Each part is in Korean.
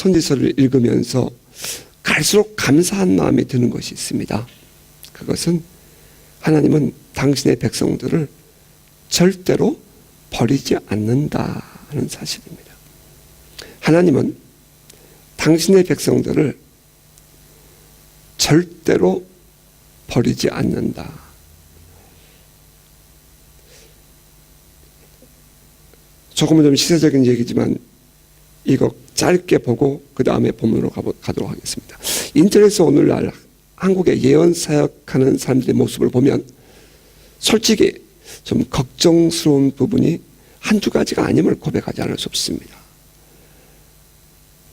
선지서를 읽으면서 갈수록 감사한 마음이 드는 것이 있습니다. 그것은 하나님은 당신의 백성들을 절대로 버리지 않는다는 사실입니다. 하나님은 당신의 백성들을 절대로 버리지 않는다. 조금은 좀 시사적인 얘기지만 이거 짧게 보고 그 다음에 본문으로 가도록 하겠습니다. 인터넷에서 오늘날 한국에 예언 사역하는 사람들의 모습을 보면 솔직히 좀 걱정스러운 부분이 한두 가지가 아님을 고백하지 않을 수 없습니다.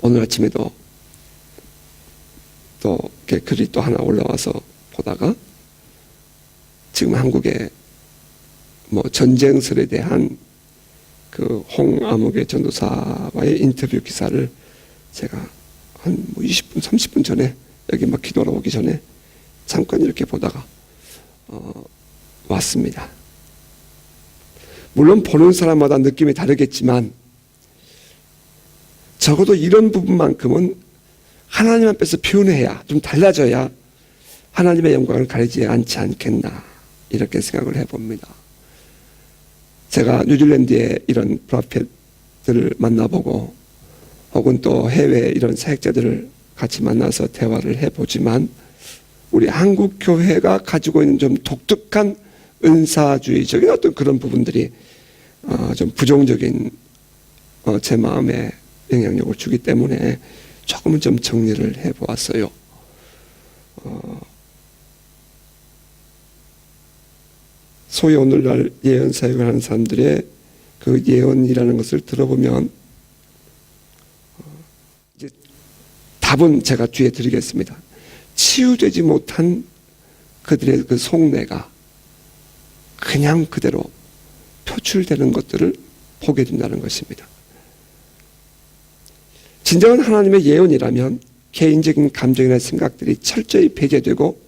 오늘 아침에도 또 이렇게 글이 또 하나 올라와서 보다가 지금 한국의 뭐 전쟁설에 대한 그 홍아무개 전도사와의 인터뷰 기사를 제가 한 뭐 20분, 30분 전에 여기 막 기도하러 오기 전에 잠깐 이렇게 보다가 왔습니다. 물론 보는 사람마다 느낌이 다르겠지만 적어도 이런 부분만큼은 하나님 앞에서 표현해야 좀 달라져야 하나님의 영광을 가리지 않지 않겠나 이렇게 생각을 해봅니다. 제가 뉴질랜드에 이런 프로페트들을 만나보고 혹은 또 해외 이런 사역자들을 같이 만나서 대화를 해보지만 우리 한국 교회가 가지고 있는 좀 독특한 은사주의적인 어떤 그런 부분들이 좀 부정적인 제 마음에 영향력을 주기 때문에 조금은 좀 정리를 해보았어요. 소위 오늘날 예언 사역을 하는 사람들의 그 예언이라는 것을 들어보면 이제 답은 제가 뒤에 드리겠습니다. 치유되지 못한 그들의 그 속내가 그냥 그대로 표출되는 것들을 보게 된다는 것입니다. 진정한 하나님의 예언이라면 개인적인 감정이나 생각들이 철저히 배제되고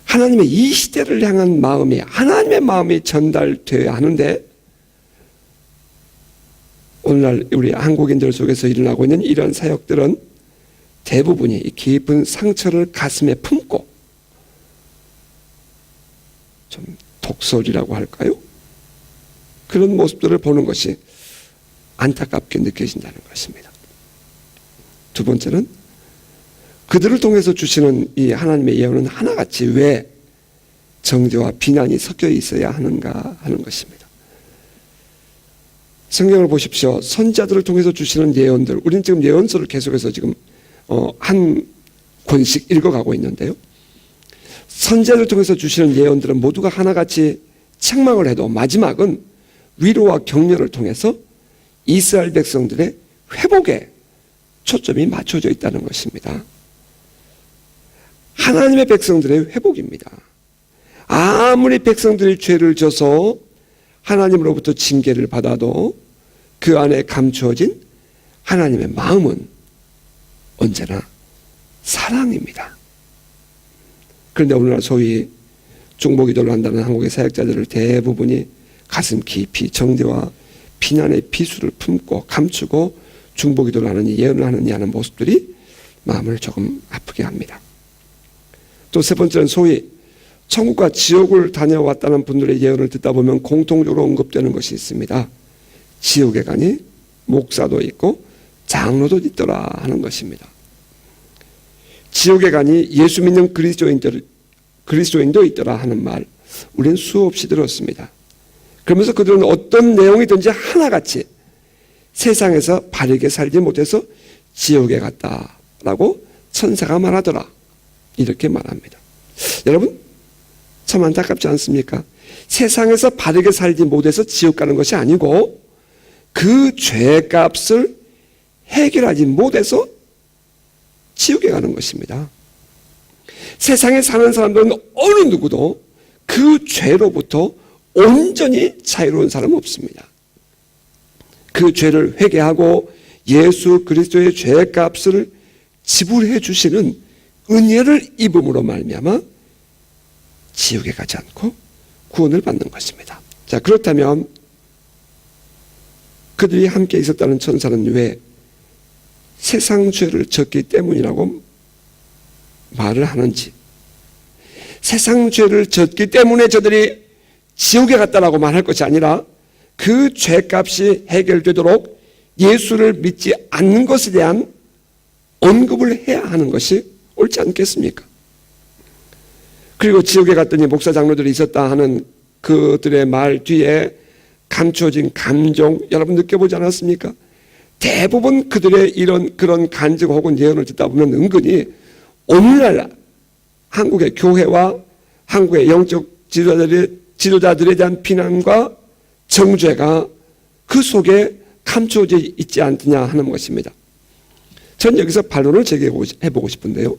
하나님의 이 시대를 향한 마음이 하나님의 마음이 전달되어야 하는데 오늘날 우리 한국인들 속에서 일어나고 있는 이런 사역들은 대부분이 깊은 상처를 가슴에 품고 좀 독설이라고 할까요? 그런 모습들을 보는 것이 안타깝게 느껴진다는 것입니다. 두 번째는 그들을 통해서 주시는 이 하나님의 예언은 하나같이 왜 정죄와 비난이 섞여 있어야 하는가 하는 것입니다. 성경을 보십시오. 선지자들을 통해서 주시는 예언들, 우리는 지금 예언서를 계속해서 지금 한 권씩 읽어가고 있는데요. 선지자를 통해서 주시는 예언들은 모두가 하나같이 책망을 해도 마지막은 위로와 격려를 통해서 이스라엘 백성들의 회복에 초점이 맞춰져 있다는 것입니다. 하나님의 백성들의 회복입니다. 아무리 백성들이 죄를 져서 하나님으로부터 징계를 받아도 그 안에 감추어진 하나님의 마음은 언제나 사랑입니다. 그런데 오늘날 소위 중보기도를 한다는 한국의 사역자들을 대부분이 가슴 깊이 정죄와 비난의 비수를 품고 감추고 중보기도를 하느니 예언을 하느니 하는 모습들이 마음을 조금 아프게 합니다. 또 세 번째는 소위 천국과 지옥을 다녀왔다는 분들의 예언을 듣다 보면 공통적으로 언급되는 것이 있습니다. 지옥에 가니 목사도 있고 장로도 있더라 하는 것입니다. 지옥에 가니 예수 믿는 그리스도인도 있더라 하는 말 우리는 수없이 들었습니다. 그러면서 그들은 어떤 내용이든지 하나같이 세상에서 바르게 살지 못해서 지옥에 갔다라고 천사가 말하더라 이렇게 말합니다. 여러분 참 안타깝지 않습니까? 세상에서 바르게 살지 못해서 지옥 가는 것이 아니고 그 죄값을 해결하지 못해서 지옥에 가는 것입니다. 세상에 사는 사람들은 어느 누구도 그 죄로부터 온전히 자유로운 사람은 없습니다. 그 죄를 회개하고 예수 그리스도의 죄값을 지불해 주시는 은혜를 입음으로 말미암아 지옥에 가지 않고 구원을 받는 것입니다. 자, 그렇다면 그들이 함께 있었다는 천사는 왜 세상 죄를 졌기 때문이라고 말을 하는지, 세상 죄를 졌기 때문에 저들이 지옥에 갔다라고 말할 것이 아니라 그 죄값이 해결되도록 예수를 믿지 않는 것에 대한 언급을 해야 하는 것이 옳지 않겠습니까? 그리고 지옥에 갔더니 목사 장로들이 있었다 하는 그들의 말 뒤에 감춰진 감정 여러분 느껴보지 않았습니까? 대부분 그들의 그런 간증 혹은 예언을 듣다 보면 은근히 오늘날 한국의 교회와 한국의 영적 지도자들에 대한 비난과 정죄가 그 속에 감춰져 있지 않느냐 하는 것입니다. 전 여기서 반론을 제기해보고 싶은데요.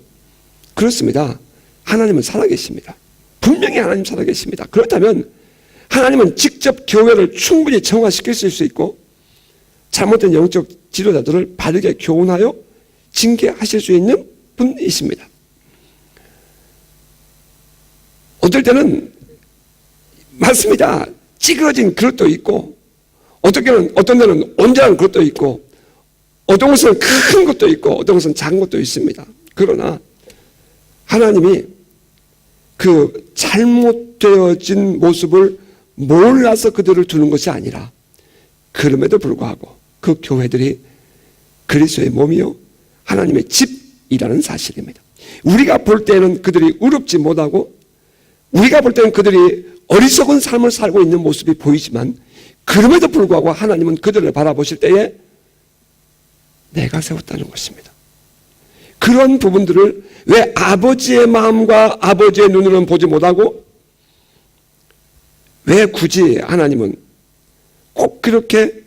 그렇습니다. 하나님은 살아계십니다. 분명히 하나님 살아계십니다. 그렇다면 하나님은 직접 교회를 충분히 정화시킬 수 있고 잘못된 영적 지도자들을 바르게 교훈하여 징계하실 수 있는 분이십니다. 어떨 때는 맞습니다. 찌그러진 그릇도 있고 어떤 데는 온전한 그릇도 있고 어떤 것은 큰 것도 있고 어떤 것은 작은 것도 있습니다. 그러나 하나님이 그 잘못되어진 모습을 몰라서 그들을 두는 것이 아니라 그럼에도 불구하고 그 교회들이 그리스도의 몸이요 하나님의 집이라는 사실입니다. 우리가 볼 때는 그들이 의롭지 못하고 우리가 볼 때는 그들이 어리석은 삶을 살고 있는 모습이 보이지만 그럼에도 불구하고 하나님은 그들을 바라보실 때에 내가 세웠다는 것입니다. 그런 부분들을 왜 아버지의 마음과 아버지의 눈으로는 보지 못하고 왜 굳이 하나님은 꼭 그렇게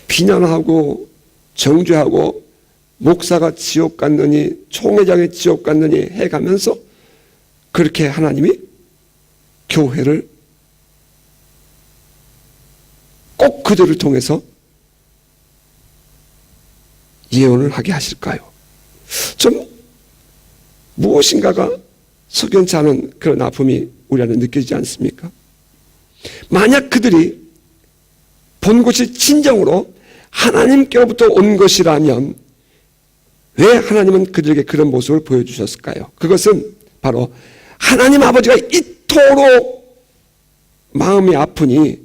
비난하고 정죄하고 목사가 지옥 갔느니 총회장이 지옥 갔느니 해가면서 그렇게 하나님이 교회를 꼭 그들을 통해서 예언을 하게 하실까요? 좀 무엇인가가 석연치 않은 그런 아픔이 우리 안에 느껴지지 않습니까? 만약 그들이 본 것이 진정으로 하나님께로부터 온 것이라면 왜 하나님은 그들에게 그런 모습을 보여주셨을까요? 그것은 바로 하나님 아버지가 이토록 마음이 아프니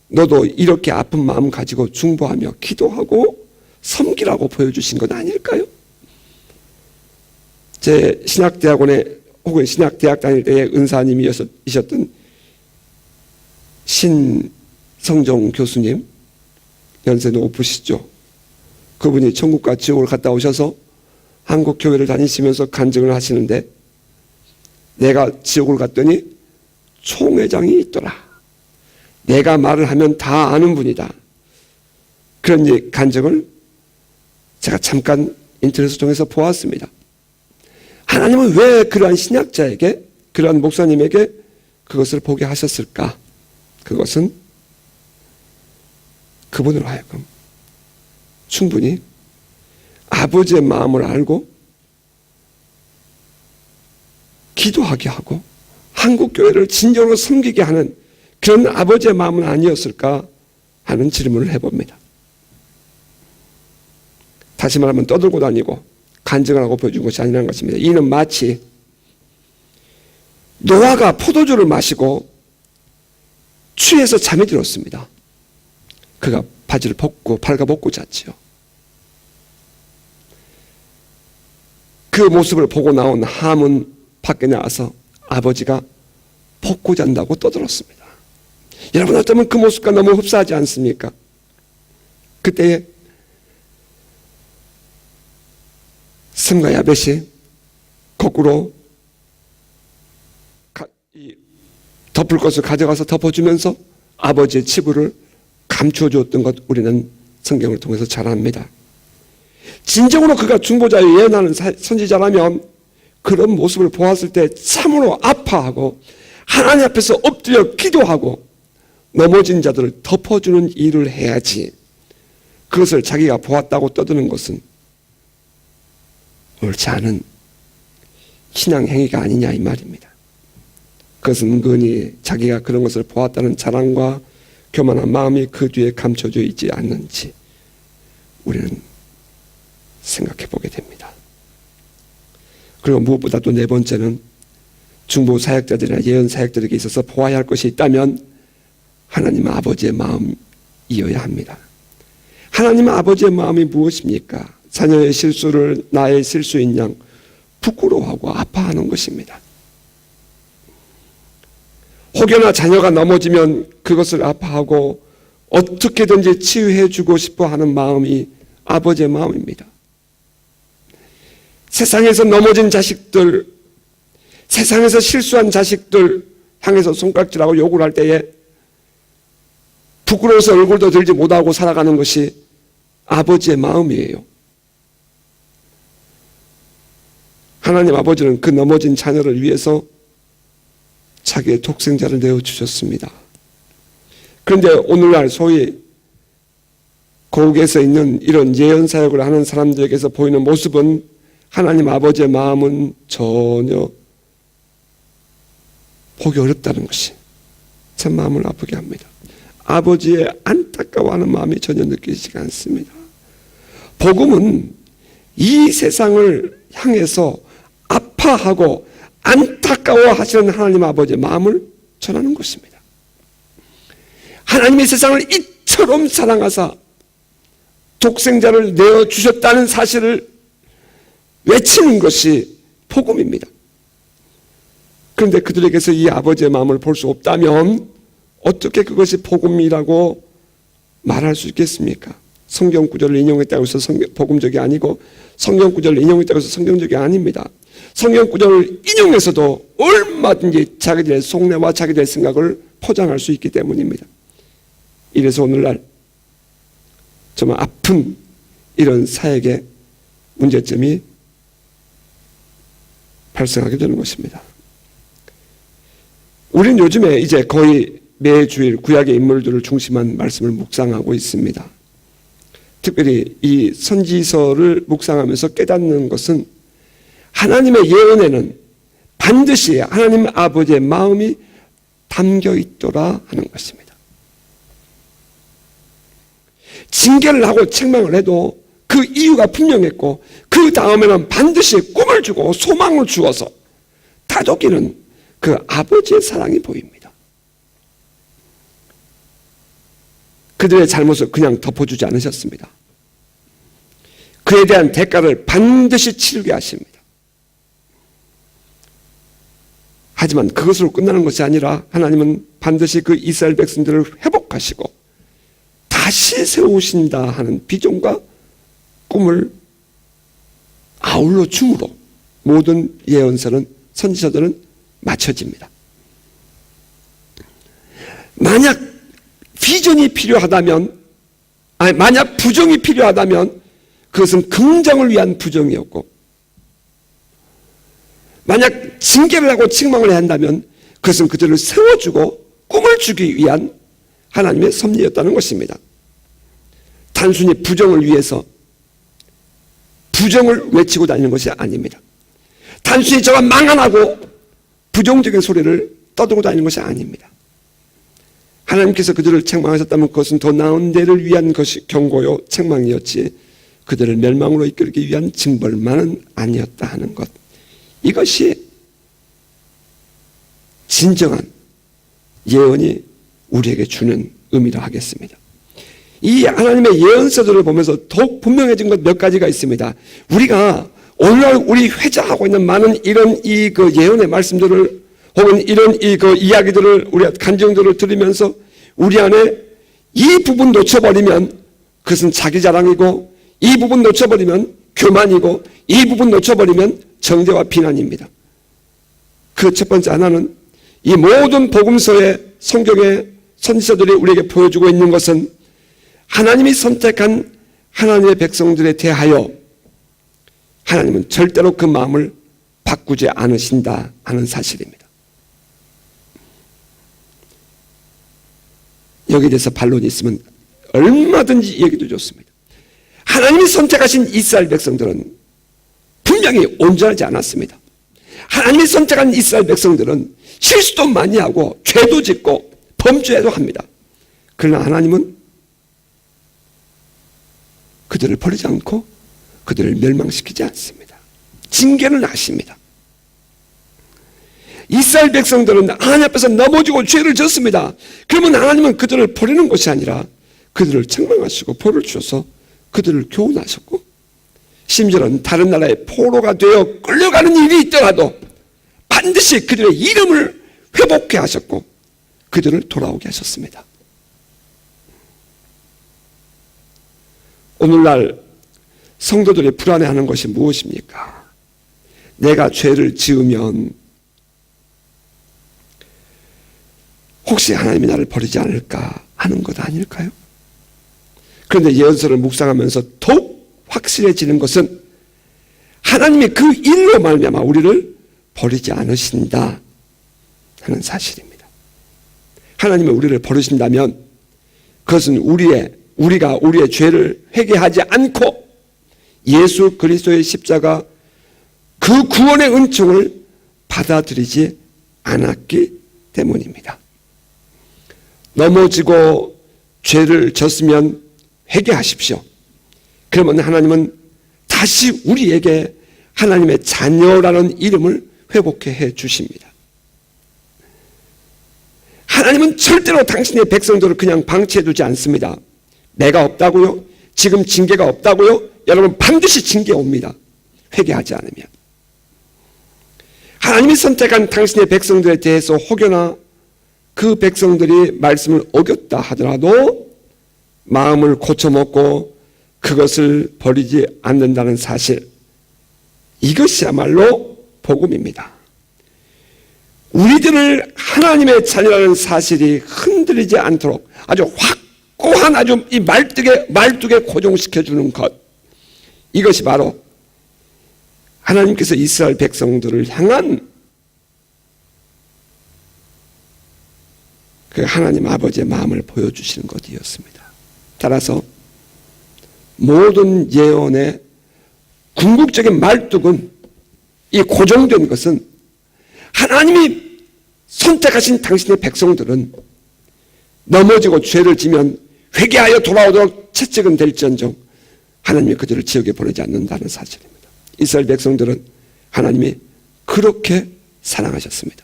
너도 이렇게 아픈 마음 가지고 중보하며 기도하고 섬기라고 보여주신 것 아닐까요? 제 신학대학원에 혹은 신학대학 다닐 때의 은사님이셨던 신성종 교수님, 연세 높으시죠. 그분이 천국과 지옥을 갔다 오셔서 한국 교회를 다니시면서 간증을 하시는데 내가 지옥을 갔더니 총회장이 있더라. 내가 말을 하면 다 아는 분이다. 그런 간증을 제가 잠깐 인터넷을 통해서 보았습니다. 하나님은 왜 그러한 신학자에게, 그러한 목사님에게 그것을 보게 하셨을까? 그것은 그분으로 하여금 충분히 아버지의 마음을 알고 기도하게 하고 한국교회를 진정으로 섬기게 하는 그런 아버지의 마음은 아니었을까 하는 질문을 해봅니다. 다시 말하면 떠들고 다니고 간증을 하고 보여준 것이 아니라는 것입니다. 이는 마치 노아가 포도주를 마시고 취해서 잠이 들었습니다. 그가 바지를 벗고 발가벗고 잤지요. 그 모습을 보고 나온 함은 밖에 나와서 아버지가 벗고 잔다고 떠들었습니다. 여러분 어쩌면 그 모습과 너무 흡사하지 않습니까? 그때에 셈과 야벳이 거꾸로 덮을 것을 가져가서 덮어주면서 아버지의 치부를 감춰주었던 것 우리는 성경을 통해서 잘 압니다. 진정으로 그가 중보자의 예언하는 선지자라면 그런 모습을 보았을 때 참으로 아파하고 하나님 앞에서 엎드려 기도하고 넘어진 자들을 덮어주는 일을 해야지 그것을 자기가 보았다고 떠드는 것은 옳지 않은 신앙 행위가 아니냐 이 말입니다. 그것은 은근히 자기가 그런 것을 보았다는 자랑과 교만한 마음이 그 뒤에 감춰져 있지 않는지 우리는 생각해 보게 됩니다. 그리고 무엇보다도 네 번째는 중보 사역자들이나 예언 사역자들에게 있어서 보아야 할 것이 있다면 하나님 아버지의 마음이어야 합니다. 하나님 아버지의 마음이 무엇입니까? 자녀의 실수를 나의 실수인 양 부끄러워하고 아파하는 것입니다. 혹여나 자녀가 넘어지면 그것을 아파하고 어떻게든지 치유해 주고 싶어 하는 마음이 아버지의 마음입니다. 세상에서 넘어진 자식들, 세상에서 실수한 자식들 향해서 손가락질하고 욕을 할 때에 부끄러워서 얼굴도 들지 못하고 살아가는 것이 아버지의 마음이에요. 하나님 아버지는 그 넘어진 자녀를 위해서 자기의 독생자를 내어주셨습니다. 그런데 오늘날 소위 고국에서 있는 이런 예언 사역을 하는 사람들에게서 보이는 모습은 하나님 아버지의 마음은 전혀 보기 어렵다는 것이 참 마음을 아프게 합니다. 아버지의 안타까워하는 마음이 전혀 느껴지지가 않습니다. 복음은 이 세상을 향해서 아파하고 안타까워하시는 하나님 아버지의 마음을 전하는 것입니다. 하나님이 세상을 이처럼 사랑하사 독생자를 내어주셨다는 사실을 외치는 것이 복음입니다. 그런데 그들에게서 이 아버지의 마음을 볼 수 없다면 어떻게 그것이 복음이라고 말할 수 있겠습니까? 성경 구절을 인용했다고 해서 복음적이 아니고 성경 구절을 인용했다고 해서 성경적이 아닙니다. 성경 구절을 인용해서도 얼마든지 자기들의 속내와 자기들의 생각을 포장할 수 있기 때문입니다. 이래서 오늘날 정말 아픈 이런 사역의 문제점이 발생하게 되는 것입니다. 우리는 요즘에 이제 거의 매주일 구약의 인물들을 중심한 말씀을 묵상하고 있습니다. 특별히 이 선지서를 묵상하면서 깨닫는 것은 하나님의 예언에는 반드시 하나님 아버지의 마음이 담겨 있더라 하는 것입니다. 징계를 하고 책망을 해도 그 이유가 분명했고 그 다음에는 반드시 꿈을 주고 소망을 주어서 다독이는 그 아버지의 사랑이 보입니다. 그들의 잘못을 그냥 덮어주지 않으셨습니다. 그에 대한 대가를 반드시 치르게 하십니다. 하지만 그것으로 끝나는 것이 아니라 하나님은 반드시 그 이스라엘 백성들을 회복하시고 다시 세우신다 하는 비전과 꿈을 아울러 줌으로 모든 예언서는 선지서들은 맞춰집니다. 만약 비전이 필요하다면, 만약 부정이 필요하다면 그것은 긍정을 위한 부정이었고, 만약 징계를 하고 책망을 해야 한다면 그것은 그들을 세워주고 꿈을 주기 위한 하나님의 섭리였다는 것입니다. 단순히 부정을 위해서 부정을 외치고 다니는 것이 아닙니다. 단순히 저가 망언하고 부정적인 소리를 떠들고 다니는 것이 아닙니다. 하나님께서 그들을 책망하셨다면 그것은 더 나은 데를 위한 것이 경고요 책망이었지 그들을 멸망으로 이끌기 위한 징벌만은 아니었다 하는 것, 이것이 진정한 예언이 우리에게 주는 의미라 하겠습니다. 이 하나님의 예언서들을 보면서 더욱 분명해진 것 몇 가지가 있습니다. 우리가 오늘날 우리 회자하고 있는 많은 이런 그 예언의 말씀들을 혹은 이런 그 이야기들을 우리 간증들을 들으면서 우리 안에 이 부분 놓쳐버리면 그것은 자기 자랑이고 이 부분 놓쳐버리면 교만이고 이 부분 놓쳐버리면 정죄와 비난입니다. 그 첫 번째 하나는 이 모든 복음서의 성경의 선지서들이 우리에게 보여주고 있는 것은 하나님이 선택한 하나님의 백성들에 대하여 하나님은 절대로 그 마음을 바꾸지 않으신다 하는 사실입니다. 여기에 대해서 반론이 있으면 얼마든지 얘기도 좋습니다. 하나님이 선택하신 이스라엘 백성들은 분명히 온전하지 않았습니다. 하나님이 선택한 이스라엘 백성들은 실수도 많이 하고 죄도 짓고 범죄도 합니다. 그러나 하나님은 그들을 버리지 않고 그들을 멸망시키지 않습니다. 징계는 하십니다. 이스라엘 백성들은 하나님 앞에서 넘어지고 죄를 졌습니다. 그러면 하나님은 그들을 버리는 것이 아니라 그들을 책망하시고 벌을 주셔서 그들을 교훈하셨고, 심지어는 다른 나라의 포로가 되어 끌려가는 일이 있더라도 반드시 그들의 이름을 회복케 하셨고 그들을 돌아오게 하셨습니다. 오늘날 성도들이 불안해하는 것이 무엇입니까? 내가 죄를 지으면 혹시 하나님이 나를 버리지 않을까 하는 것 아닐까요? 그런데 예언서를 묵상하면서 더욱 확실해지는 것은 하나님이 그 일로 말미암아 우리를 버리지 않으신다 하는 사실입니다. 하나님이 우리를 버리신다면 그것은 우리가 우리의 죄를 회개하지 않고 예수 그리스도의 십자가 그 구원의 은총을 받아들이지 않았기 때문입니다. 넘어지고 죄를 졌으면 회개하십시오. 그러면 하나님은 다시 우리에게 하나님의 자녀라는 이름을 회복해 해 주십니다. 하나님은 절대로 당신의 백성들을 그냥 방치해 두지 않습니다. 내가 없다고요? 지금 징계가 없다고요? 여러분, 반드시 징계 옵니다. 회개하지 않으면. 하나님이 선택한 당신의 백성들에 대해서 혹여나 그 백성들이 말씀을 어겼다 하더라도 마음을 고쳐먹고 그것을 버리지 않는다는 사실, 이것이야말로 복음입니다. 우리들을 하나님의 자녀라는 사실이 흔들리지 않도록 아주 확고한 아주 이 말뚝에 고정시켜주는 것, 이것이 바로 하나님께서 이스라엘 백성들을 향한 그 하나님 아버지의 마음을 보여주시는 것이었습니다. 따라서 모든 예언의 궁극적인 말뚝은, 이 고정된 것은 하나님이 선택하신 당신의 백성들은 넘어지고 죄를 지면 회개하여 돌아오도록 채찍은 될지언정 하나님이 그들을 지옥에 보내지 않는다는 사실입니다. 이스라엘 백성들은 하나님이 그렇게 사랑하셨습니다.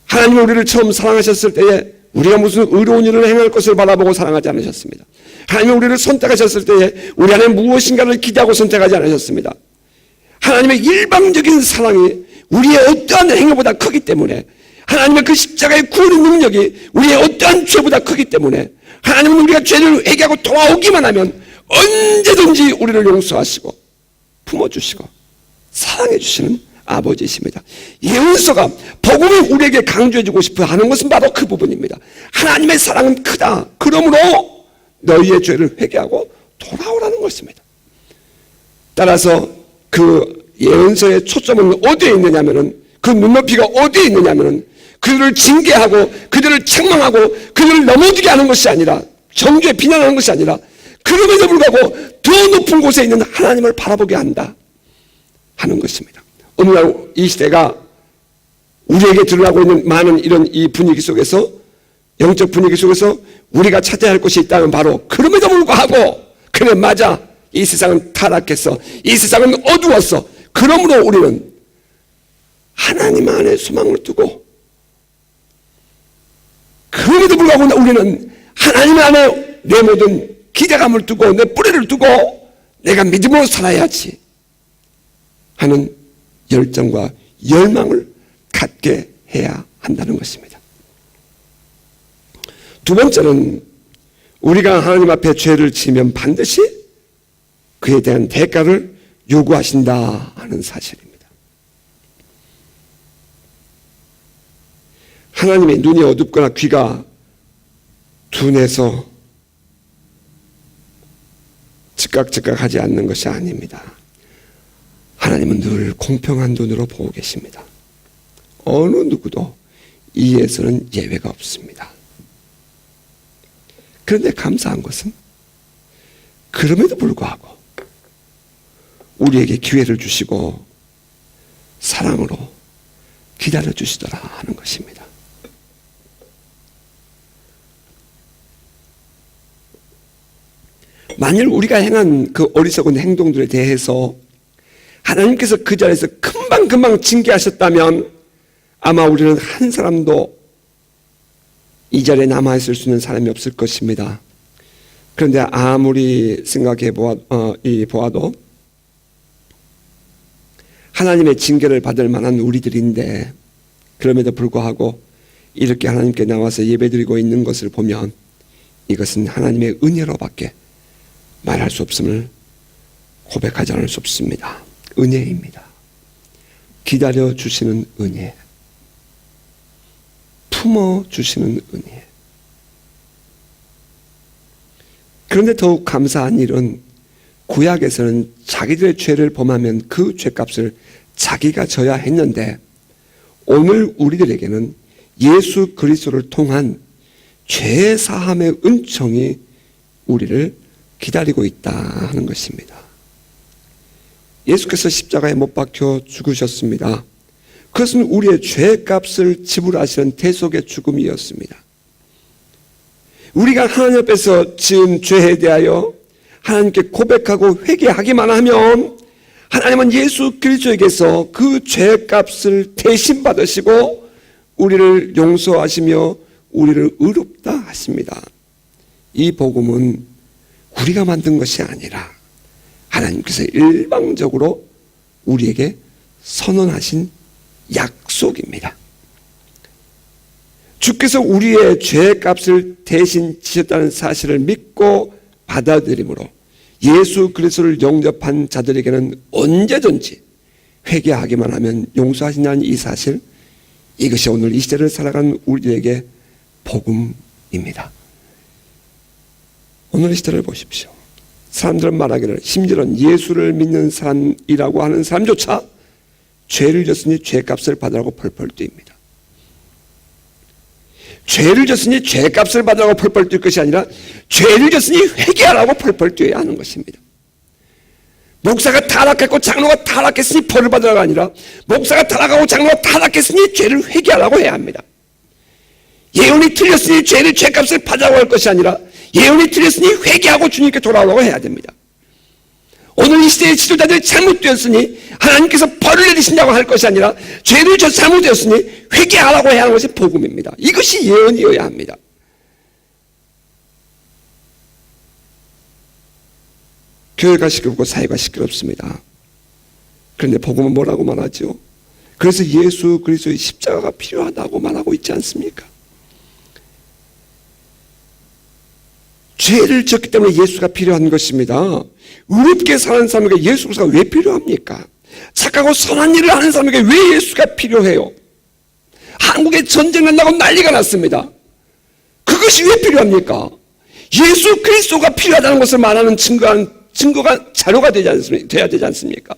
하나님이 우리를 처음 사랑하셨을 때에 우리가 무슨 의로운 일을 행할 것을 바라보고 사랑하지 않으셨습니다. 하나님이 우리를 선택하셨을 때에 우리 안에 무엇인가를 기대하고 선택하지 않으셨습니다. 하나님의 일방적인 사랑이 우리의 어떠한 행위보다 크기 때문에, 하나님의 그 십자가의 구원의 능력이 우리의 어떠한 죄보다 크기 때문에 하나님은 우리가 죄를 회개하고 돌아오기만 하면 언제든지 우리를 용서하시고 품어주시고 사랑해주시는 아버지이십니다. 예언서가 복음을 우리에게 강조해주고 싶어 하는 것은 바로 그 부분입니다. 하나님의 사랑은 크다. 그러므로 너희의 죄를 회개하고 돌아오라는 것입니다. 따라서 그 예언서의 초점은 어디에 있느냐면은, 그 눈높이가 어디에 있느냐면은 그들을 징계하고 그들을 책망하고 그들을 넘어지게 하는 것이 아니라, 정죄 비난하는 것이 아니라, 그럼에도 불구하고 더 높은 곳에 있는 하나님을 바라보게 한다 하는 것입니다. 오늘날 이 시대가 우리에게 드러나고 있는 많은 이런 이 분위기 속에서, 영적 분위기 속에서 우리가 찾아야 할 것이 있다면 바로, 그럼에도 불구하고 그래 맞아, 이 세상은 타락했어, 이 세상은 어두웠어, 그러므로 우리는 하나님 안에 소망을 두고, 그럼에도 불구하고 우리는 하나님 안에 내 모든 기대감을 두고 내 뿌리를 두고 내가 믿음으로 살아야지 하는 열정과 열망을 갖게 해야 한다는 것입니다. 두 번째는 우리가 하나님 앞에 죄를 지으면 반드시 그에 대한 대가를 요구하신다 하는 사실입니다. 하나님의 눈이 어둡거나 귀가 둔해서 즉각 하지 않는 것이 아닙니다. 하나님은 늘 공평한 눈으로 보고 계십니다. 어느 누구도 이에서는 예외가 없습니다. 그런데 감사한 것은 그럼에도 불구하고 우리에게 기회를 주시고 사랑으로 기다려 주시더라 하는 것입니다. 만일 우리가 행한 그 어리석은 행동들에 대해서 하나님께서 그 자리에서 금방금방 징계하셨다면 아마 우리는 한 사람도 이 자리에 남아있을 수 있는 사람이 없을 것입니다. 그런데 아무리 생각해 보아도 하나님의 징계를 받을 만한 우리들인데 그럼에도 불구하고 이렇게 하나님께 나와서 예배드리고 있는 것을 보면 이것은 하나님의 은혜로밖에 말할 수 없음을 고백하지 않을 수 없습니다. 은혜입니다. 기다려주시는 은혜, 품어주시는 은혜. 그런데 더욱 감사한 일은 구약에서는 자기들의 죄를 범하면 그 죄값을 자기가 져야 했는데 오늘 우리들에게는 예수 그리스도를 통한 죄 사함의 은총이 우리를 기다리고 있다 하는 것입니다. 예수께서 십자가에 못 박혀 죽으셨습니다. 그것은 우리의 죄값을 지불하시는 대속의 죽음이었습니다. 우리가 하나님 앞에서 지은 죄에 대하여 하나님께 고백하고 회개하기만 하면 하나님은 예수 그리스도에게서 그 죄값을 대신 받으시고 우리를 용서하시며 우리를 의롭다 하십니다. 이 복음은 우리가 만든 것이 아니라 하나님께서 일방적으로 우리에게 선언하신 약속입니다. 주께서 우리의 죄값을 대신 지셨다는 사실을 믿고 받아들임으로 예수 그리스도를 영접한 자들에게는 언제든지 회개하기만 하면 용서하신다는 이 사실, 이것이 오늘 이 시대를 살아가는 우리에게 복음입니다. 오늘 이 시대를 보십시오. 사람들은 말하기를 심지어는 예수를 믿는 사람이라고 하는 사람조차 죄를 졌으니 죄값을 받으라고 펄펄 뛰입니다. 죄를 졌으니 죄값을 받으라고 펄펄 뛸 것이 아니라 죄를 졌으니 회개하라고 펄펄 뛰어야 하는 것입니다. 목사가 타락했고 장로가 타락했으니 벌을 받으라가 아니라 목사가 타락하고 장로가 타락했으니 죄를 회개하라고 해야 합니다. 예언이 틀렸으니 죄값을 받으라고 할 것이 아니라 예언이 틀렸으니 회개하고 주님께 돌아오라고 해야 됩니다. 오늘 이 시대의 지도자들이 잘못되었으니 하나님께서 벌을 내리신다고 할 것이 아니라 죄를 져서 잘못되었으니 회개하라고 해야 하는 것이 복음입니다. 이것이 예언이어야 합니다. 교회가 시끄럽고 사회가 시끄럽습니다. 그런데 복음은 뭐라고 말하죠? 그래서 예수 그리스도의 십자가가 필요하다고 말하고 있지 않습니까? 죄를 졌기 때문에 예수가 필요한 것입니다. 의롭게 사는 사람에게 예수 그리스도가 왜 필요합니까? 착하고 선한 일을 하는 사람에게 왜 예수가 필요해요? 한국에 전쟁 난다고 난리가 났습니다. 그것이 왜 필요합니까? 예수 그리스도가 필요하다는 것을 말하는 증거가 자료가 돼야 되지 않습니까?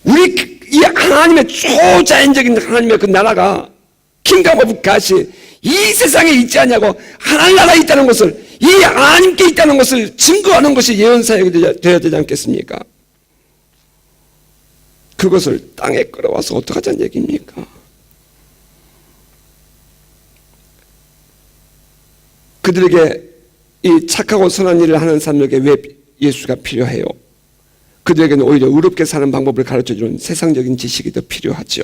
우리 이 하나님의 초자연적인 하나님의 그 나라가 킹덤 오브 갓이 이 세상에 있지 않냐고 하나님 나라에 있다는 것을, 이 하나님께 있다는 것을 증거하는 것이 예언사역이 되어야 되지 않겠습니까? 그것을 땅에 끌어와서 어떡하자는 얘기입니까? 그들에게 이 착하고 선한 일을 하는 사람에게 왜 예수가 필요해요? 그들에게는 오히려 의롭게 사는 방법을 가르쳐주는 세상적인 지식이 더 필요하죠.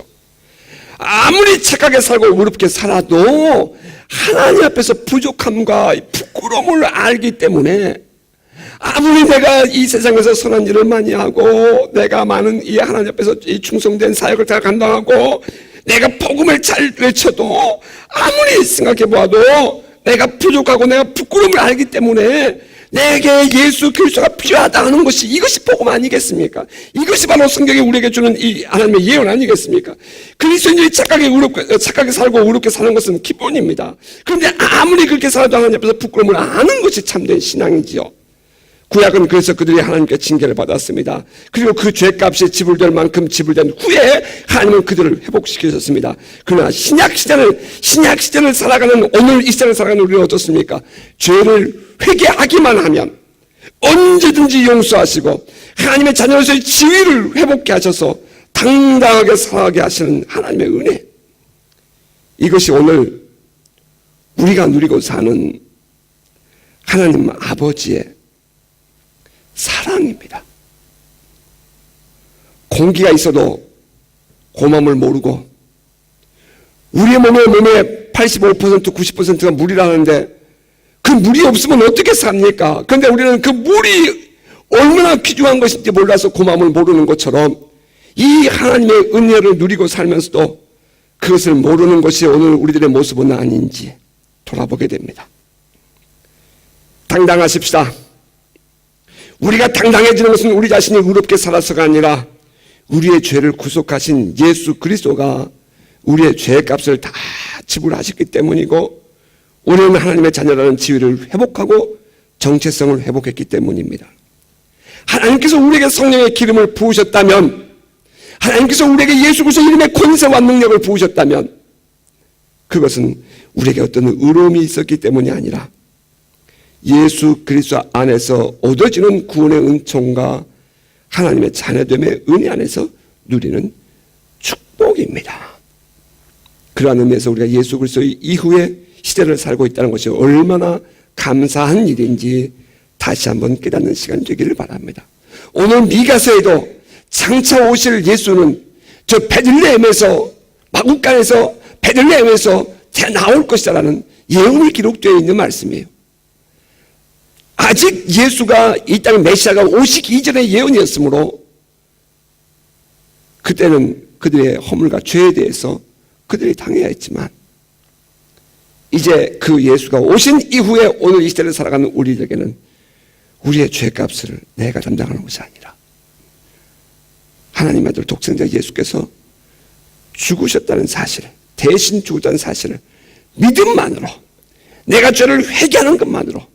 아무리 착하게 살고 의롭게 살아도 하나님 앞에서 부족함과 부끄러움을 알기 때문에 아무리 내가 이 세상에서 선한 일을 많이 하고 내가 많은 이 하나님 앞에서 이 충성된 사역을 다 감당하고 내가 복음을 잘 외쳐도 아무리 생각해 보아도 내가 부족하고 내가 부끄러움을 알기 때문에 내게 예수 그리스도가 필요하다 하는 것이, 이것이 복음 아니겠습니까? 이것이 바로 성경이 우리에게 주는 이 하나님의 예언 아니겠습니까? 그리스도인들이 착하게 살고 의롭게 사는 것은 기본입니다. 그런데 아무리 그렇게 살아도 하나님 앞에서 부끄러움을 아는 것이 참된 신앙이지요. 구약은 그래서 그들이 하나님께 징계를 받았습니다. 그리고 그 죄값이 지불될 만큼 지불된 후에 하나님은 그들을 회복시키셨습니다. 그러나 신약 시대를 살아가는 오늘 이 시대를 살아가는 우리는 어떻습니까? 죄를 회개하기만 하면 언제든지 용서하시고 하나님의 자녀로서의 지위를 회복케 하셔서 당당하게 살아가게 하시는 하나님의 은혜, 이것이 오늘 우리가 누리고 사는 하나님 아버지의 사랑입니다. 공기가 있어도 고마움을 모르고 우리의 몸에 85% 90%가 물이라는데 그 물이 없으면 어떻게 삽니까? 그런데 우리는 그 물이 얼마나 귀중한 것인지 몰라서 고마움을 모르는 것처럼 이 하나님의 은혜를 누리고 살면서도 그것을 모르는 것이 오늘 우리들의 모습은 아닌지 돌아보게 됩니다. 당당하십시다. 우리가 당당해지는 것은 우리 자신이 의롭게 살아서가 아니라 우리의 죄를 구속하신 예수 그리스도가 우리의 죄의 값을 다 지불하셨기 때문이고 우리는 하나님의 자녀라는 지위를 회복하고 정체성을 회복했기 때문입니다. 하나님께서 우리에게 성령의 기름을 부으셨다면, 하나님께서 우리에게 예수 그리스도 이름의 권세와 능력을 부으셨다면 그것은 우리에게 어떤 의로움이 있었기 때문이 아니라 예수 그리스도 안에서 얻어지는 구원의 은총과 하나님의 자녀됨의 은혜 안에서 누리는 축복입니다. 그러한 의미에서 우리가 예수 그리스도 이후의 시대를 살고 있다는 것이 얼마나 감사한 일인지 다시 한번 깨닫는 시간이 되기를 바랍니다. 오늘 미가서에도 장차 오실 예수는 저 베들레헴에서 마국간에서 베들레헴에서 나올 것이라는 예언이 기록되어 있는 말씀이에요. 아직 예수가 이 땅에 메시아가 오시기 이전의 예언이었으므로 그때는 그들의 허물과 죄에 대해서 그들이 당해야 했지만 이제 그 예수가 오신 이후에 오늘 이 시대를 살아가는 우리에게는 우리의 죄값을 내가 담당하는 것이 아니라 하나님의 아들 독생자 예수께서 죽으셨다는 사실, 대신 죽었다는 사실을 믿음만으로 내가 죄를 회개하는 것만으로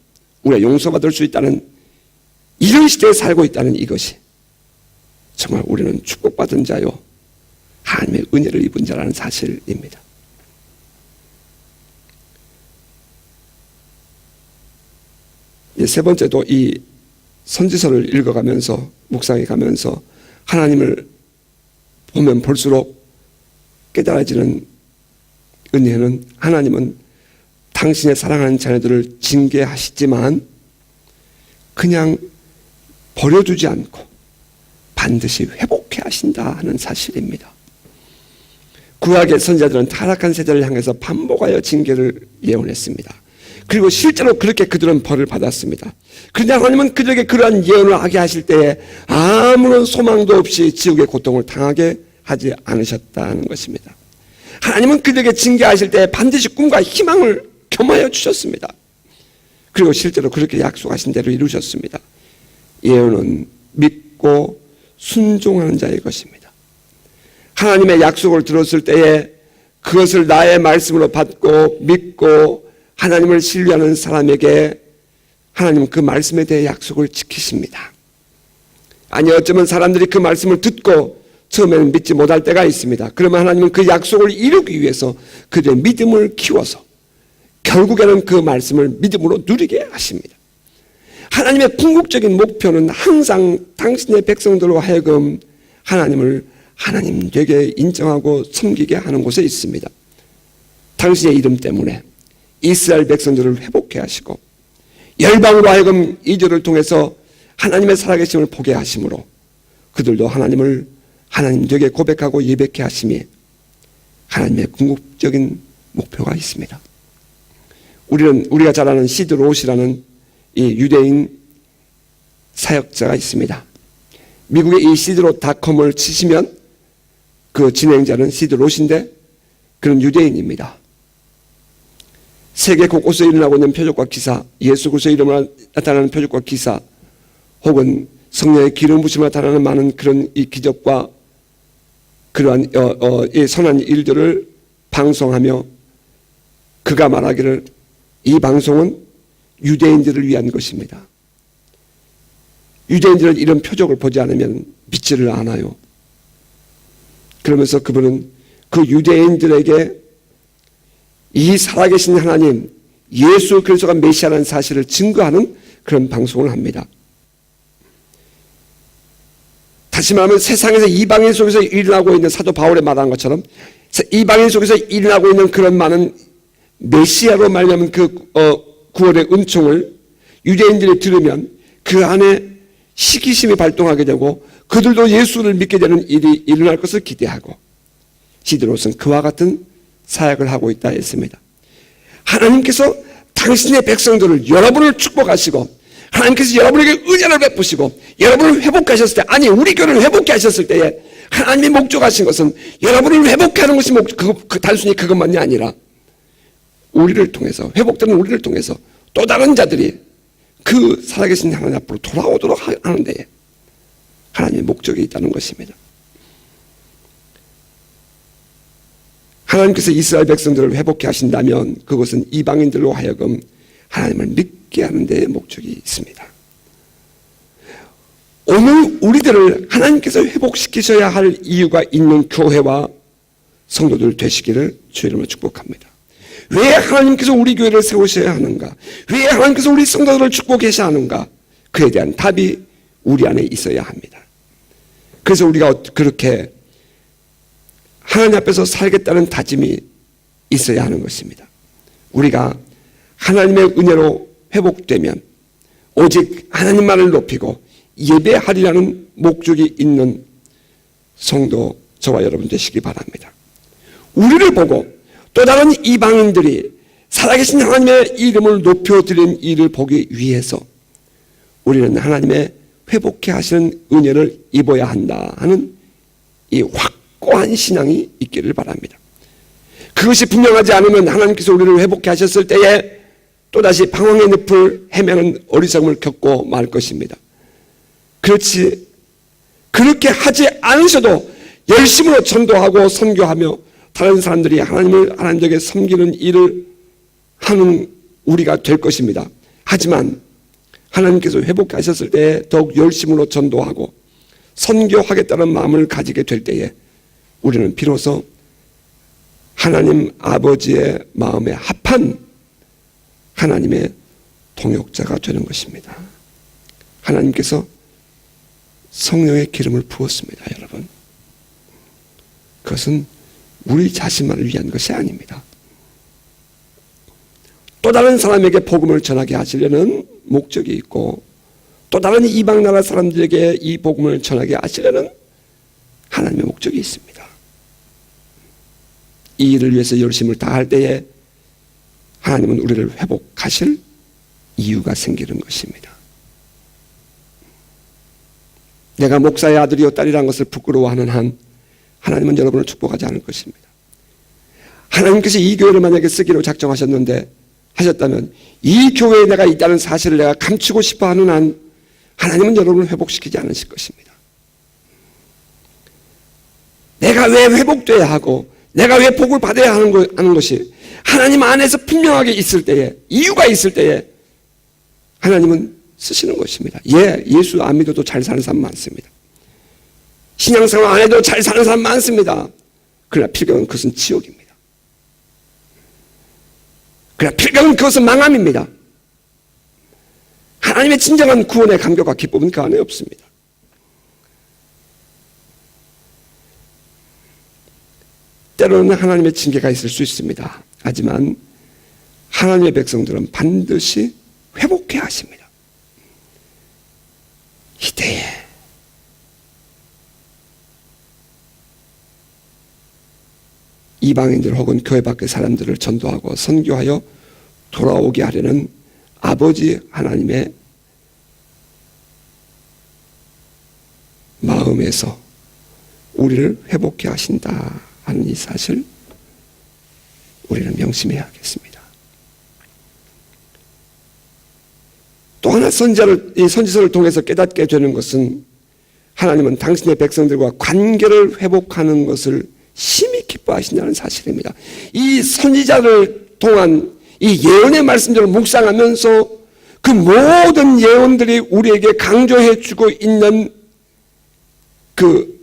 우리가 용서받을 수 있다는 이런 시대에 살고 있다는 이것이 정말 우리는 축복받은 자요 하나님의 은혜를 입은 자라는 사실입니다. 세 번째도 이 선지서를 읽어가면서 묵상해 가면서 하나님을 보면 볼수록 깨달아지는 은혜는 하나님은 당신의 사랑하는 자녀들을 징계하시지만 그냥 버려두지 않고 반드시 회복해 하신다 하는 사실입니다. 구약의 선지자들은 타락한 세대를 향해서 반복하여 징계를 예언했습니다. 그리고 실제로 그렇게 그들은 벌을 받았습니다. 그런데 하나님은 그들에게 그러한 예언을 하게 하실 때에 아무런 소망도 없이 지옥의 고통을 당하게 하지 않으셨다는 것입니다. 하나님은 그들에게 징계하실 때에 반드시 꿈과 희망을 겸하여 주셨습니다. 그리고 실제로 그렇게 약속하신 대로 이루셨습니다. 예언은 믿고 순종하는 자의 것입니다. 하나님의 약속을 들었을 때에 그것을 나의 말씀으로 받고 믿고 하나님을 신뢰하는 사람에게 하나님은 그 말씀에 대해 약속을 지키십니다. 아니 어쩌면 사람들이 그 말씀을 듣고 처음에는 믿지 못할 때가 있습니다. 그러면 하나님은 그 약속을 이루기 위해서 그들의 믿음을 키워서 결국에는 그 말씀을 믿음으로 누리게 하십니다. 하나님의 궁극적인 목표는 항상 당신의 백성들로 하여금 하나님을 하나님 되게 인정하고 섬기게 하는 곳에 있습니다. 당신의 이름 때문에 이스라엘 백성들을 회복해 하시고 열방으로 하여금 이들을 통해서 하나님의 살아계심을 보게 하심으로 그들도 하나님을 하나님 되게 고백하고 예배케 하심이 하나님의 궁극적인 목표가 있습니다. 우리가 잘 아는 시드롯이라는 이 유대인 사역자가 있습니다. 미국의 이 시드롯닷컴을 치시면 그 진행자는 시드롯인데 그런 유대인입니다. 세계 곳곳에 일어나고 있는 표적과 기사, 예수 그리스도의 이름으로 나타나는 표적과 기사, 혹은 성령의 기름 부심으로 나타나는 많은 그런 이 기적과 그러한 이 선한 일들을 방송하며 그가 말하기를 이 방송은 유대인들을 위한 것입니다. 유대인들은 이런 표적을 보지 않으면 믿지를 않아요. 그러면서 그분은 그 유대인들에게 이 살아계신 하나님 예수 그리스도가 메시아라는 사실을 증거하는 그런 방송을 합니다. 다시 말하면 세상에서 이방인 속에서 일어나고 있는 사도 바울의 말한 것처럼 이방인 속에서 일어나고 있는 그런 많은 메시아로 말하면 그 구원의 은총을 유대인들이 들으면 그 안에 시기심이 발동하게 되고 그들도 예수를 믿게 되는 일이 일어날 것을 기대하고 디도로서는 그와 같은 사역을 하고 있다 했습니다. 하나님께서 당신의 백성들을 여러분을 축복하시고 하나님께서 여러분에게 은혜를 베푸시고 여러분을 회복하셨을 때, 아니 우리 교회를 회복케 하셨을 때에 하나님이 목적하신 것은 여러분을 회복하는 것이 단순히 그것만이 아니라 우리를 통해서, 회복되는 우리를 통해서 또 다른 자들이 그 살아계신 하나님 앞으로 돌아오도록 하는 데에 하나님의 목적이 있다는 것입니다. 하나님께서 이스라엘 백성들을 회복케 하신다면 그것은 이방인들로 하여금 하나님을 믿게 하는 데에 목적이 있습니다. 오늘 우리들을 하나님께서 회복시키셔야 할 이유가 있는 교회와 성도들 되시기를 주의 이름으로 축복합니다. 왜 하나님께서 우리 교회를 세우셔야 하는가? 왜 하나님께서 우리 성도들을 축복하셔야 하는가? 그에 대한 답이 우리 안에 있어야 합니다. 그래서 우리가 그렇게 하나님 앞에서 살겠다는 다짐이 있어야 하는 것입니다. 우리가 하나님의 은혜로 회복되면 오직 하나님만을 높이고 예배하리라는 목적이 있는 성도 저와 여러분 되시기 바랍니다. 우리를 보고 또 다른 이방인들이 살아계신 하나님의 이름을 높여드리는 일을 보기 위해서 우리는 하나님의 회복케 하시는 은혜를 입어야 한다 하는 이 확고한 신앙이 있기를 바랍니다. 그것이 분명하지 않으면 하나님께서 우리를 회복케 하셨을 때에 또다시 방황의 늪을 헤매는 어리석음을 겪고 말 것입니다. 그렇지, 그렇게 하지 않으셔도 열심으로 전도하고 선교하며 다른 사람들이 하나님에게 섬기는 일을 하는 우리가 될 것입니다. 하지만 하나님께서 회복케 하셨을 때에 더욱 열심으로 전도하고 선교하겠다는 마음을 가지게 될 때에 우리는 비로소 하나님 아버지의 마음에 합한 하나님의 동역자가 되는 것입니다. 하나님께서 성령의 기름을 부었습니다, 여러분. 그것은 우리 자신만을 위한 것이 아닙니다. 또 다른 사람에게 복음을 전하게 하시려는 목적이 있고 또 다른 이방 나라 사람들에게 이 복음을 전하게 하시려는 하나님의 목적이 있습니다. 이 일을 위해서 열심을 다할 때에 하나님은 우리를 회복하실 이유가 생기는 것입니다. 내가 목사의 아들이요 딸이라는 것을 부끄러워하는 한 하나님은 여러분을 축복하지 않을 것입니다. 하나님께서 이 교회를 만약에 쓰기로 작정하셨는데 하셨다면 이 교회에 내가 있다는 사실을 내가 감추고 싶어하는 한 하나님은 여러분을 회복시키지 않으실 것입니다. 내가 왜 회복돼야 하고 내가 왜 복을 받아야 하는 것이 하나님 안에서 분명하게 있을 때에, 이유가 있을 때에 하나님은 쓰시는 것입니다. 예수 안 믿어도 잘 사는 사람 많습니다. 신앙생활 안 해도 잘 사는 사람 많습니다. 그러나 필경은 그것은 지옥입니다. 그러나 필경은 그것은 망함입니다. 하나님의 진정한 구원의 감격과 기쁨은 그 안에 없습니다. 때로는 하나님의 징계가 있을 수 있습니다. 하지만 하나님의 백성들은 반드시 회복해야 하십니다. 이때에 이방인들 혹은 교회 밖의 사람들을 전도하고 선교하여 돌아오게 하려는 아버지 하나님의 마음에서 우리를 회복해 하신다 하는 이 사실 우리는 명심해야 하겠습니다. 또 하나 이 선지서를 통해서 깨닫게 되는 것은 하나님은 당신의 백성들과 관계를 회복하는 것을 심히 기뻐하신다는 사실입니다. 이 선지자를 통한 이 예언의 말씀들을 묵상하면서 그 모든 예언들이 우리에게 강조해 주고 있는 그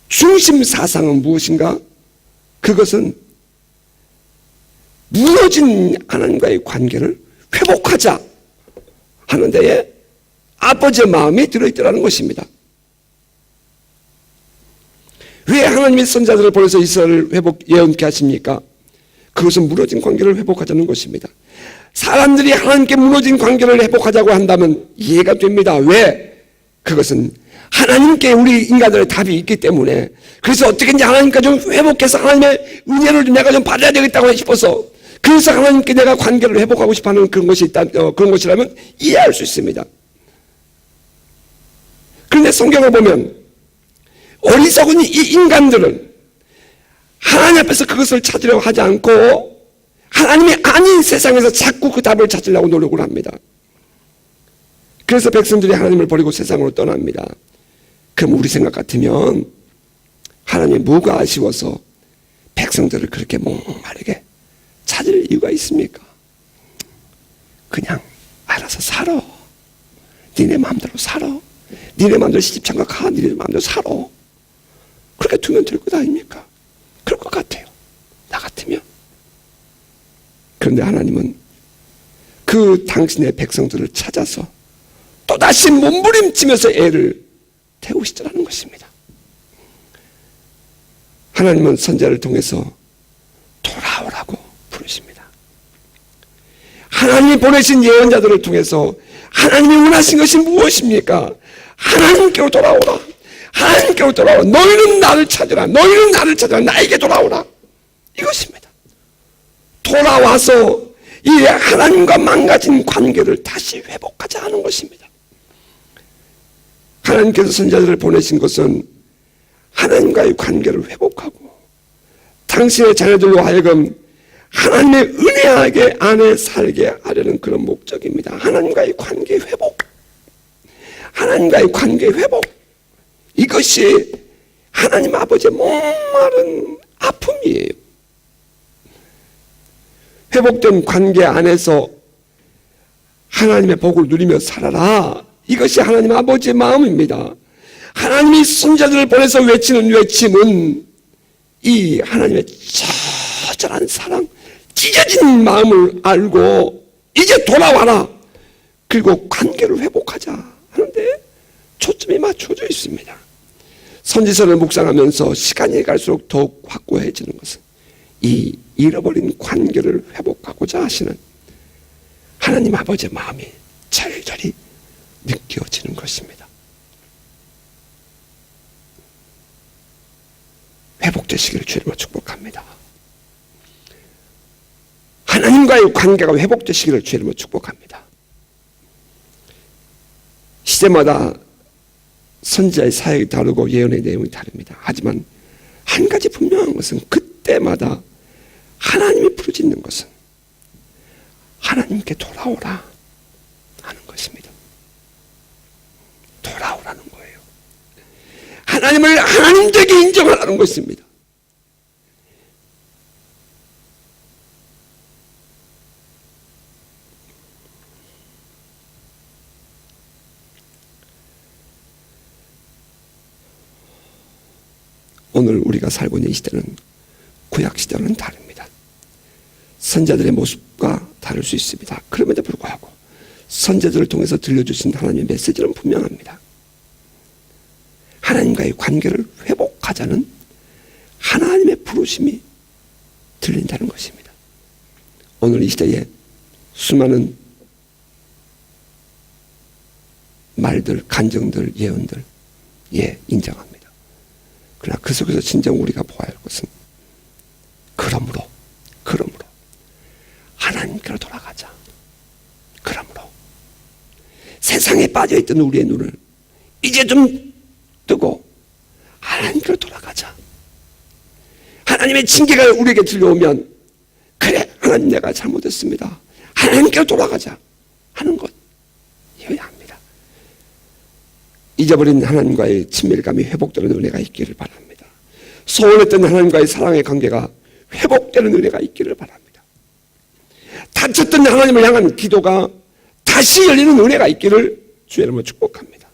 중심 사상은 무엇인가? 그것은 무너진 하나님과의 관계를 회복하자 하는 데에 아버지의 마음이 들어있더라는 것입니다. 왜 하나님이 선지자들을 보내서 이스라엘을 예언케 하십니까? 그것은 무너진 관계를 회복하자는 것입니다. 사람들이 하나님께 무너진 관계를 회복하자고 한다면 이해가 됩니다. 왜? 그것은 하나님께 우리 인간들의 답이 있기 때문에. 그래서 어떻게든지 하나님과 좀 회복해서 하나님의 은혜를 내가 좀 받아야 되겠다고 싶어서, 그래서 하나님께 내가 관계를 회복하고 싶어하는 그런 것이 있다, 그런 것이라면 이해할 수 있습니다. 그런데 성경을 보면 어리석은 이 인간들은 하나님 앞에서 그것을 찾으려고 하지 않고 하나님이 아닌 세상에서 자꾸 그 답을 찾으려고 노력을 합니다. 그래서 백성들이 하나님을 버리고 세상으로 떠납니다. 그럼 우리 생각 같으면 하나님이 뭐가 아쉬워서 백성들을 그렇게 목마르게 찾을 이유가 있습니까? 그냥 알아서 살아. 니네 마음대로 살아. 니네 마음대로 시집장가 가. 니네 마음대로 살아. 그렇게 두면 될 것 아닙니까? 그럴 것 같아요. 나 같으면. 그런데 하나님은 그 당신의 백성들을 찾아서 또다시 몸부림치면서 애를 태우시더라는 것입니다. 하나님은 선지자를 통해서 돌아오라고 부르십니다. 하나님이 보내신 예언자들을 통해서 하나님이 원하신 것이 무엇입니까? 하나님께로 돌아오라. 하나님께로 돌아오라. 너희는 나를 찾으라. 너희는 나를 찾으라. 나에게 돌아오라. 이것입니다. 돌아와서 이 하나님과 망가진 관계를 다시 회복하자 하는 것입니다. 하나님께서 선지자들을 보내신 것은 하나님과의 관계를 회복하고 당신의 자녀들로 하여금 하나님의 은혜 안에 살게 하려는 그런 목적입니다. 하나님과의 관계 회복. 하나님과의 관계 회복. 이것이 하나님 아버지의 목마른 아픔이에요. 회복된 관계 안에서 하나님의 복을 누리며 살아라. 이것이 하나님 아버지의 마음입니다. 하나님이 선지자들을 보내서 외치는 외침은 이 하나님의 처절한 사랑, 찢어진 마음을 알고 이제 돌아와라. 그리고 관계를 회복하자 하는데 초점이 맞춰져 있습니다. 선지서를 묵상하면서 시간이 갈수록 더욱 확고해지는 것은 이 잃어버린 관계를 회복하고자 하시는 하나님 아버지의 마음이 절절히 느껴지는 것입니다. 회복되시기를 주님으로 축복합니다. 하나님과의 관계가 회복되시기를 주님으로 축복합니다. 시대마다 선지자의 사역이 다르고 예언의 내용이 다릅니다. 하지만 한 가지 분명한 것은 그때마다 하나님이 부르짖는 것은 하나님께 돌아오라 하는 것입니다. 돌아오라는 거예요. 하나님을 하나님되게 인정하라는 것입니다. 오늘 우리가 살고 있는 이 시대는 구약 시대와는 다릅니다. 선지자들의 모습과 다를 수 있습니다. 그럼에도 불구하고 선지자들을 통해서 들려주신 하나님의 메시지는 분명합니다. 하나님과의 관계를 회복하자는 하나님의 부르심이 들린다는 것입니다. 오늘 이 시대에 수많은 말들, 간증들, 예언들, 인정합니다. 그러나 그 속에서 진정 우리가 보아야 할 것은 그러므로 하나님께로 돌아가자. 그러므로 세상에 빠져있던 우리의 눈을 이제 좀 뜨고 하나님께로 돌아가자. 하나님의 징계가 우리에게 들려오면 그래 하나님 내가 잘못했습니다. 하나님께로 돌아가자 하는 것이어야 합니다. 잊어버린 하나님과의 친밀감이 회복되는 은혜가 있기를 바랍니다. 소원했던 하나님과의 사랑의 관계가 회복되는 은혜가 있기를 바랍니다. 닫혔던 하나님을 향한 기도가 다시 열리는 은혜가 있기를 주의 이름으로 축복합니다.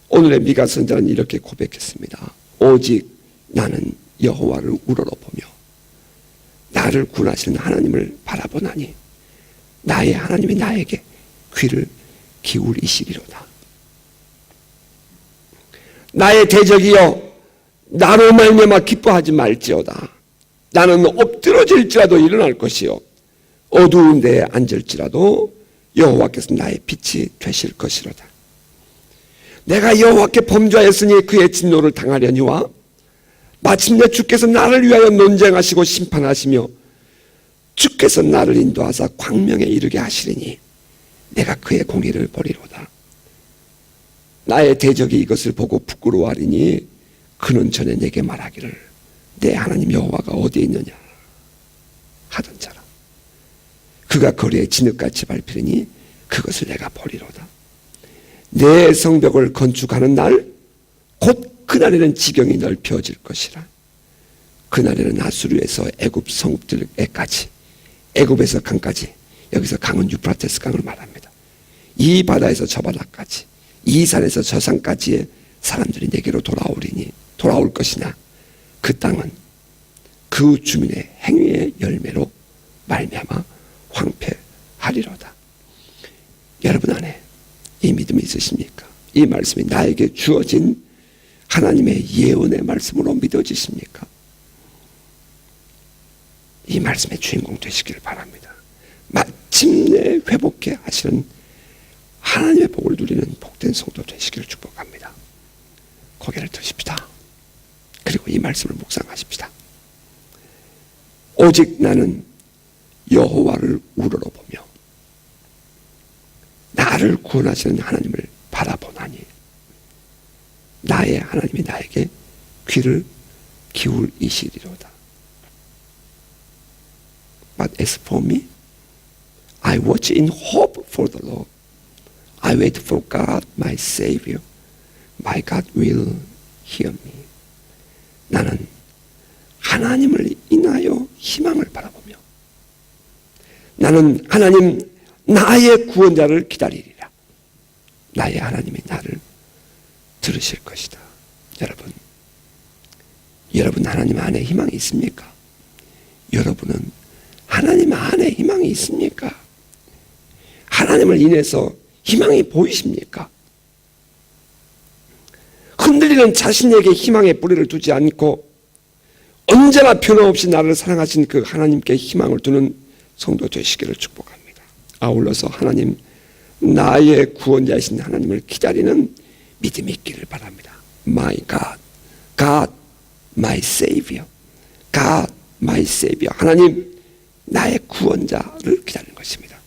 오늘의 미가 선지자는 이렇게 고백했습니다. 오직 나는 여호와를 우러러보며 나를 구원하시는 하나님을 바라보나니 나의 하나님이 나에게 귀를 기울이시리로다. 나의 대적이여 나로 말미암아 기뻐하지 말지어다. 나는 엎드러질지라도 일어날 것이요 어두운 데에 앉을지라도 여호와께서 나의 빛이 되실 것이로다. 내가 여호와께 범죄하였으니 그의 진노를 당하려니와 마침내 주께서 나를 위하여 논쟁하시고 심판하시며 주께서 나를 인도하사 광명에 이르게 하시리니 내가 그의 공의를 보리로다. 나의 대적이 이것을 보고 부끄러워하리니 그는 전에 내게 말하기를 내 하나님 여호와가 어디에 있느냐 하던 자라. 그가 거리에 진흙같이 밟히리니 그것을 내가 보리로다. 내 성벽을 건축하는 날 곧 그날에는 지경이 넓혀질 것이라. 그날에는 아수르에서 애굽 성읍들에까지, 애굽에서 강까지, 여기서 강은 유프라테스 강을 말합니다. 이 바다에서 저 바다까지, 이 산에서 저 산까지의 사람들이 내게로 돌아올 것이나 그 땅은 그 주민의 행위의 열매로 말미암아 황폐하리로다. 여러분 안에 이 믿음이 있으십니까? 이 말씀이 나에게 주어진 하나님의 예언의 말씀으로 믿어지십니까? 이 말씀의 주인공 되시기를 바랍니다. 마침내 회복해 하시는 하나님의 복을 누리는 복된 성도 되시기를 축복합니다. 고개를 드십시다. 그리고 이 말씀을 묵상하십시다. 오직 나는 여호와를 우러러보며 나를 구원하시는 하나님을 바라보나니 나의 하나님이 나에게 귀를 기울이시리로다. But as for me, I watch in hope for the Lord. I wait for God, my Savior. My God will hear me. 나는 하나님을 인하여 희망을 바라보며 나는 하나님 나의 구원자를 기다리리라. 나의 하나님이 나를 들으실 것이다. 여러분 하나님 안에 희망이 있습니까? 여러분은 하나님 안에 희망이 있습니까? 하나님을 인해서 희망이 보이십니까? 흔들리는 자신에게 희망의 뿌리를 두지 않고 언제나 변함없이 나를 사랑하신 그 하나님께 희망을 두는 성도 되시기를 축복합니다. 아울러서 하나님 나의 구원자이신 하나님을 기다리는 믿음이 있기를 바랍니다. My God, God, my Savior, God, my Savior. 하나님 나의 구원자를 기다리는 것입니다.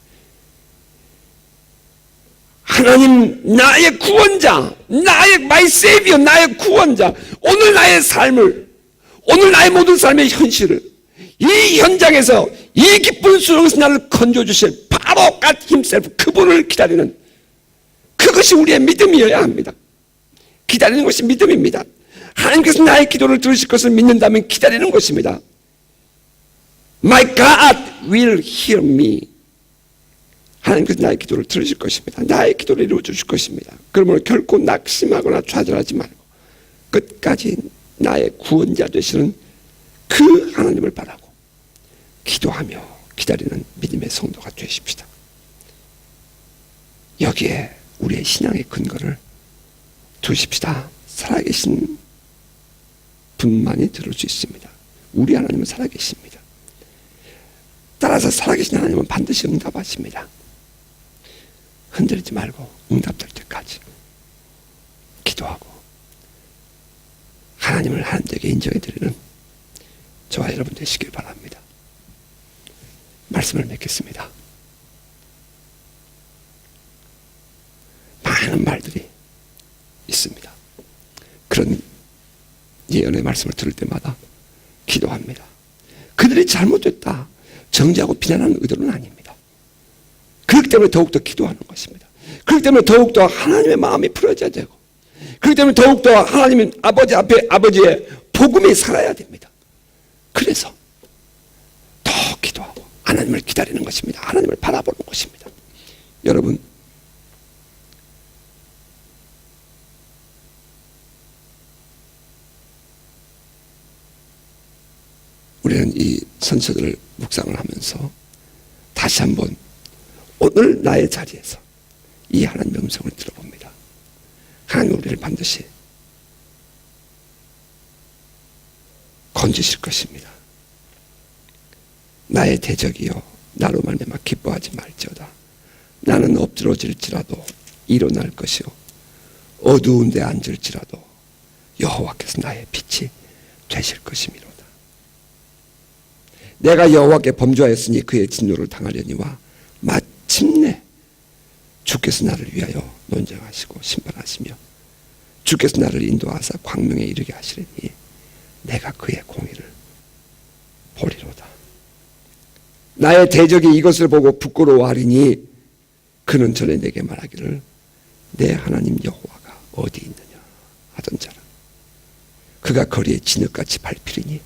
하나님 나의 구원자, 나의 my Savior, 나의 구원자. 오늘 나의 삶을, 오늘 나의 모든 삶의 현실을 이 현장에서 이 기쁜 수렁에서 나를 건져주실 바로 God Himself, 그분을 기다리는 그것이 우리의 믿음이어야 합니다. 기다리는 것이 믿음입니다. 하나님께서 나의 기도를 들으실 것을 믿는다면 기다리는 것입니다. My God will hear me. 하나님께서 나의 기도를 들으실 것입니다. 나의 기도를 이루어 주실 것입니다. 그러므로 결코 낙심하거나 좌절하지 말고 끝까지 나의 구원자 되시는 그 하나님을 바라고 기도하며 기다리는 믿음의 성도가 되십시다. 여기에 우리의 신앙의 근거를 두십시다. 살아계신 분만이 들을 수 있습니다. 우리 하나님은 살아계십니다. 따라서 살아계신 하나님은 반드시 응답하십니다. 흔들리지 말고 응답될 때까지 기도하고 하나님을 하나님에게 인정해드리는 저와 여러분 되시길 바랍니다. 말씀을 맺겠습니다. 많은 말들이 있습니다. 그런 예언의 말씀을 들을 때마다 기도합니다. 그들이 잘못됐다 정죄하고 비난하는 의도는 아닙니다. 그렇기 때문에 더욱더 기도하는 것입니다. 그렇기 때문에 더욱더 하나님의 마음이 풀어져야 되고 그렇기 때문에 더욱더 하나님 아버지 앞에 아버지의 복음이 살아야 됩니다. 그래서 더 기도하고 하나님을 기다리는 것입니다. 하나님을 바라보는 것입니다. 여러분 우리는 이 선서들을 묵상을 하면서 다시 한번 오늘 나의 자리에서 이 하나님의 음성을 들어봅니다. 하나님 우리를 반드시 건지실 것입니다. 나의 대적이요 나로 말미암아 기뻐하지 말지어다. 나는 엎드러질지라도 일어날 것이요 어두운 데 앉을지라도 여호와께서 나의 빛이 되실 것이미로다. 내가 여호와께 범죄하였으니 그의 진노를 당하려니와 마침내 주께서 나를 위하여 논쟁하시고 심판하시며 주께서 나를 인도하사 광명에 이르게 하시리니 내가 그의 공의를 보리로다. 나의 대적이 이것을 보고 부끄러워하리니 그는 전에 내게 말하기를 내 하나님 여호와가 어디 있느냐 하던 자라. 그가 거리에 진흙같이 밟히리니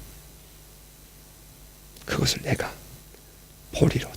그것을 내가 보리로다.